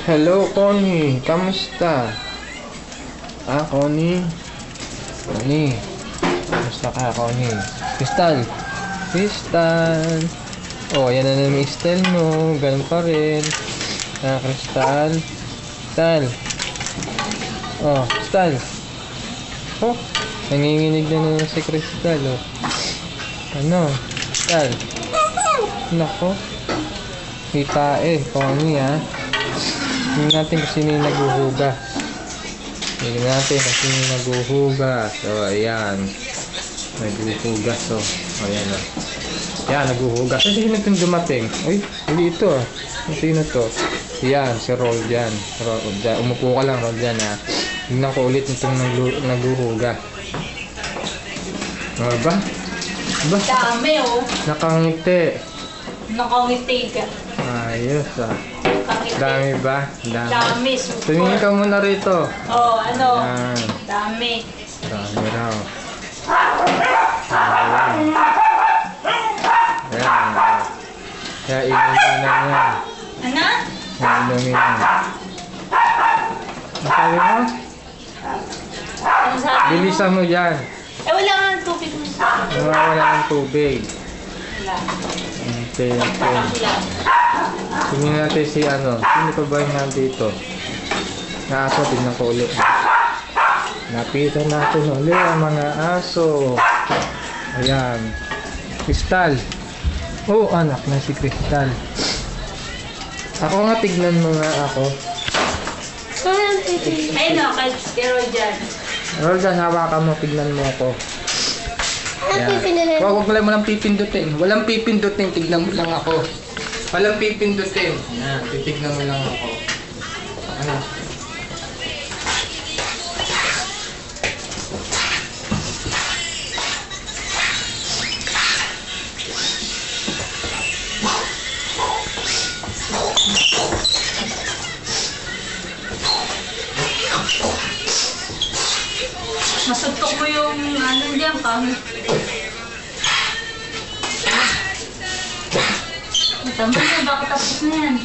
Hello, Connie. Kamusta? Connie? Connie? Kamusta ka, Connie? Crystal? Crystal? Oh, yan na naman yung style mo. Ganun pa rin. Crystal? Crystal? Oh, Crystal? Oh, nanginginig na naman si Crystal, oh. Ano? Crystal? Nako. Kita Connie, ha? Tingnan natin kung sino yung naghuhugas. Tingnan natin kung sino yung naghuhugas. So, ayan. Naghuhugas, oh. Ayan, oh. Ayan, naghuhugas. Sino itong dumating? Uy, hindi ito, ah. Sino to? Ayan, si Roldan. Umupo ka lang, Roldan, ha. Tingnan ko ulit itong naghuhugas. Ano ba? Dami, oh. Nakangiti. Nakangiti ka. Ayos, ah. Nakangiti. Dami ba? Dami, super. Tumingin ka muna rito. Oh, ano? Ayan. Dami. Dami raw. Ayan. Ayan. Kaya inumin na yan. Ano? Inumin na. Sabi mo? Ano sabi mo? Bilisan mo dyan. Wala nga ng tubig mo. Nawawala ng tubig. Wala. Okay. Tingnan natin si ano. Sino pa ba yung nandito? Aso, tingnan ko ulit. Napitan natin ulit ang mga aso. Ayan. Crystal. Oh, anak na si Crystal. Ako nga, tignan mo nga ako. Ayun, no, kay Roldan. Roldan, hawakan mo, tignan mo ako. Ayan. Huwag mo lang pipindutin. Walang pipindutin, tignan mo lang ako. Walang pipindutin. Ayan, titignan mo lang ako. Ano? Masutok mo yung ano diyan, kami. Tama na, baka tapos na yan.